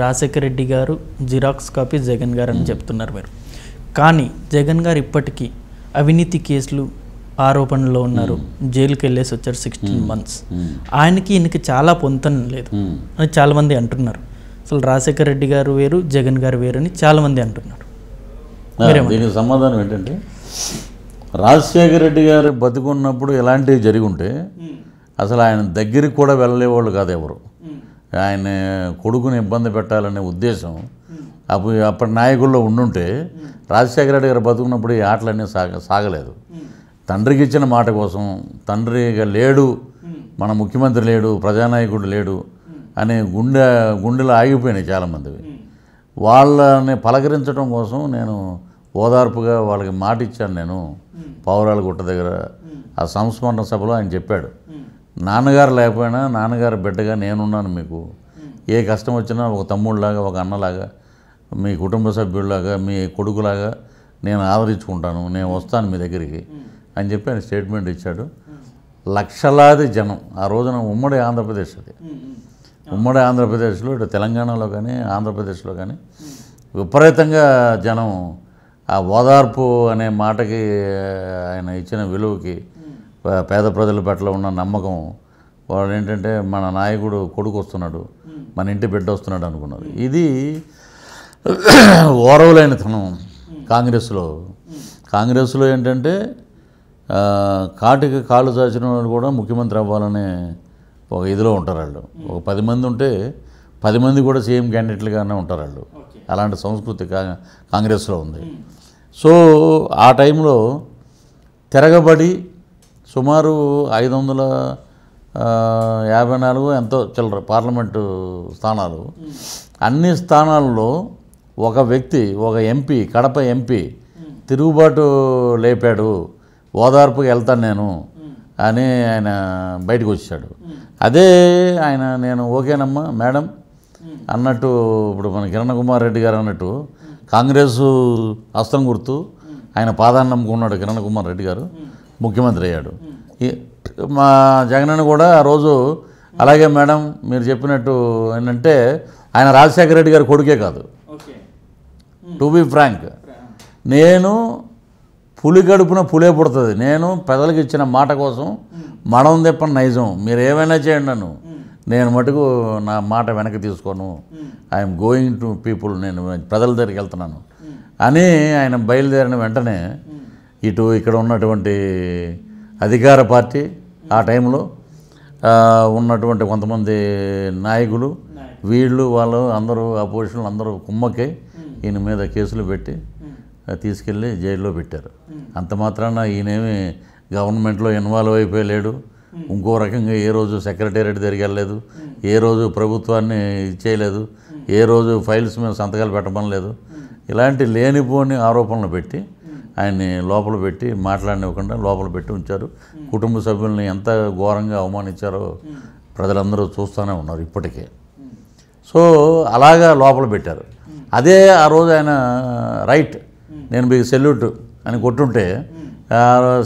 రాజశేఖర రెడ్డి గారు xerox copy Jagan గారు అని చెప్తున్నారు మీరు. కానీ జగన్ గారు ఇప్పటికీ అవినీతి కేసులు ఆరోపణలో ఉన్నారు, జైలుకి వెళ్ళేసి వచ్చారు 16 months. ఆయనకి ఈయనకి చాలా పొంతన లేదు అని చాలామంది అంటున్నారు. అసలు రాజశేఖర రెడ్డి గారు వేరు, జగన్ గారు వేరు అని చాలామంది అంటున్నారు. దీనికి సమాధానం ఏంటంటే, రాజశేఖర రెడ్డి గారు బతుకున్నప్పుడు ఎలాంటివి జరిగి ఉంటే అసలు ఆయన దగ్గరికి కూడా వెళ్ళలేవాళ్ళు కాదు ఎవరు. ఆయన కొడుకుని ఇబ్బంది పెట్టాలనే ఉద్దేశం అప్పటి నాయకుల్లో ఉండుంటే రాజశేఖర రెడ్డి గారు బతుకున్నప్పుడు ఈ ఆటలన్నీ సాగలేదు. తండ్రికి ఇచ్చిన మాట కోసం, తండ్రిగా లేడు, మన ముఖ్యమంత్రి లేడు, ప్రజానాయకుడు లేడు అనే గుండెలు ఆగిపోయినాయి చాలామందివి. వాళ్ళని పలకరించడం కోసం నేను ఓదార్పుగా వాళ్ళకి మాట ఇచ్చాను. నేను పావురాల గుట్ట దగ్గర ఆ సంస్మరణ సభలో ఆయన చెప్పాడు, నాన్నగారు లేకపోయినా నాన్నగారు బిడ్డగా నేనున్నాను, మీకు ఏ కష్టం వచ్చినా ఒక తమ్ముళ్ళలాగా, ఒక అన్నలాగా, మీ కుటుంబ సభ్యుల్లాగా, మీ కొడుకులాగా నేను ఆదరించుకుంటాను, నేను వస్తాను మీ దగ్గరికి అని చెప్పి ఆయన స్టేట్మెంట్ ఇచ్చాడు. లక్షలాది జనం ఆ రోజున ఉమ్మడి ఆంధ్రప్రదేశ్, అది ఉమ్మడి ఆంధ్రప్రదేశ్లో, ఇటు తెలంగాణలో కానీ ఆంధ్రప్రదేశ్లో కానీ విపరీతంగా జనం ఆ ఓదార్పు అనే మాటకి, ఆయన ఇచ్చిన విలువకి, పేద ప్రజల పట్ల ఉన్న నమ్మకం, వాళ్ళు ఏంటంటే మన నాయకుడు కొడుకు వస్తున్నాడు, మన ఇంటి బిడ్డ వస్తున్నాడు అనుకున్నారు. ఇది ఓరవలేనితనం కాంగ్రెస్లో ఏంటంటే కాటికి కాళ్ళు చాచిన వాళ్ళు కూడా ముఖ్యమంత్రి అవ్వాలనే ఒక ఇదిలో ఉంటారు వాళ్ళు. ఒక 10 మంది ఉంటే 10 మంది కూడా సీఎం క్యాండిడేట్లుగానే ఉంటారు వాళ్ళు. అలాంటి సంస్కృతి కాంగ్రెస్లో ఉంది. సో ఆ టైంలో తిరగబడి సుమారు 554 ఎంతో చిల్లర పార్లమెంటు స్థానాలు, అన్ని స్థానాల్లో ఒక వ్యక్తి, ఒక ఎంపీ, కడప ఎంపీ తిరుగుబాటు లేపాడు, ఓదార్పుకి వెళ్తాను నేను అని ఆయన బయటకు వచ్చాడు. అదే ఆయన నేను ఓకేనమ్మా మేడం అన్నట్టు, ఇప్పుడు మన కిరణ్ కుమార్ రెడ్డి గారు అన్నట్టు కాంగ్రెసు హస్తం గుర్తు ఆయన పాదాన్ని నమ్ముకున్నాడు కిరణ్ కుమార్ రెడ్డి గారు, ముఖ్యమంత్రి అయ్యాడు. మా జగనన్న కూడా ఆ రోజు అలాగే మేడం మీరు చెప్పినట్టు ఏంటంటే, ఆయన రాజశేఖర రెడ్డి గారు కొడుకే కాదు. టు బి ఫ్రాంక్, నేను పులి గడుపున పులే పుడుతుంది, నేను ప్రజలకు ఇచ్చిన మాట కోసం మడం తెప్పని నైజం, మీరు ఏమైనా చేయండి నన్ను, నేను మటుకు నా మాట వెనక్కి తీసుకోను, ఐఎమ్ గోయింగ్ టు పీపుల్, నేను ప్రజల దగ్గరికి వెళ్తున్నాను అని ఆయన బయలుదేరిన వెంటనే ఇక్కడ ఉన్నటువంటి అధికార పార్టీ, ఆ టైంలో ఉన్నటువంటి కొంతమంది నాయకులు, వాళ్ళు అందరూ అపోజిషన్లు అందరూ కుమ్మక్కై ఈయన మీద కేసులు పెట్టి తీసుకెళ్ళి జైల్లో పెట్టారు. అంత మాత్రాన ఈయనేమి గవర్నమెంట్లో ఇన్వాల్వ్ అయిపోయలేడు, ఇంకో రకంగా ఏ రోజు సెక్రటేరియట్ దగ్గరికి వెళ్ళలేదు, ఏ రోజు ప్రభుత్వాన్ని చేయలేదు, ఏ రోజు ఫైల్స్ మీద సంతకాలు పెట్టమనలేదు. ఇలాంటి లేనిపోని ఆరోపణలు పెట్టి ఆయన్ని లోపల పెట్టి మాట్లాడనివ్వకుండా లోపల పెట్టి ఉంచారు. కుటుంబ సభ్యుల్ని ఎంత ఘోరంగా అవమానించారో ప్రజలందరూ చూస్తూనే ఉన్నారు ఇప్పటికే. సో అలాగా లోపల పెట్టారు. అదే ఆ రోజు ఆయన రైట్, నేను మీకు సెల్యూట్ అని కొట్టుంటే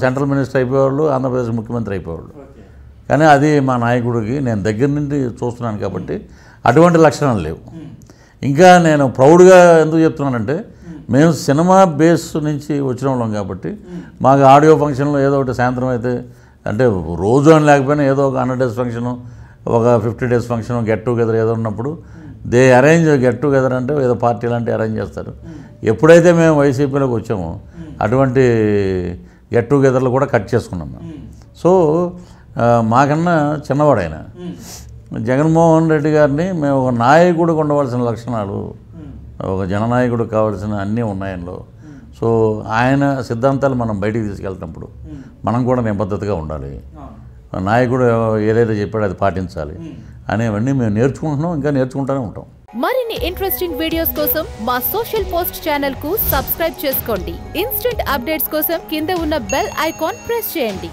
సెంట్రల్ మినిస్టర్ అయిపోయేవాళ్ళు, ఆంధ్రప్రదేశ్ ముఖ్యమంత్రి అయిపోయేవాళ్ళు. కానీ అది మా నాయకుడికి నేను దగ్గర నుండి చూస్తున్నాను కాబట్టి అటువంటి లక్షణాలు లేవు. ఇంకా నేను ప్రౌడ్గా ఎందుకు చెప్తున్నానంటే, మేము సినిమా బేస్ నుంచి వచ్చిన వాళ్ళం కాబట్టి మాకు ఆడియో ఫంక్షన్లో ఏదో ఒకటి సాయంత్రం అయితే, అంటే రోజు అని లేకపోయినా ఏదో ఒక 100 days ఫంక్షను, ఒక 50 days ఫంక్షను, గెట్ టుగెదర్ ఏదో ఉన్నప్పుడు దే అరేంజ్ గెట్ టుగెదర్ అంటే ఏదో పార్టీ లాంటివి అరేంజ్ చేస్తారు. ఎప్పుడైతే మేము వైసీపీలోకి వచ్చామో అటువంటి గెట్ టుగెదర్లు కూడా కట్ చేసుకున్నాం మేము. సో మాకన్నా చిన్నవాడు ఆయన. జగన్మోహన్ రెడ్డి గారిని మేము ఒక నాయకుడికి ఉండవలసిన లక్షణాలు, ఒక జననాయకుడు కావాల్సిన అన్నీ ఉన్నాయనలో. సో ఆయన సిద్ధాంతాలు మనం బయటికి తీసుకెళ్తున్నప్పుడు మనం కూడా నిబద్ధతగా ఉండాలి. నాయకుడు ఏదైతే చెప్పాడో అది పాటించాలి అనేవన్నీ మేము నేర్చుకుంటున్నాం, ఇంకా నేర్చుకుంటూనే ఉంటాం. మరిన్ని ఇంట్రెస్టింగ్ వీడియోస్ కోసం మా సోషల్ పోస్ట్ ఛానల్ కు సబ్స్క్రైబ్ చేసుకోండి. ఇన్స్టెంట్ అప్డేట్స్ కోసం కింద ఉన్న బెల్ ఐకాన్ ప్రెస్ చేయండి.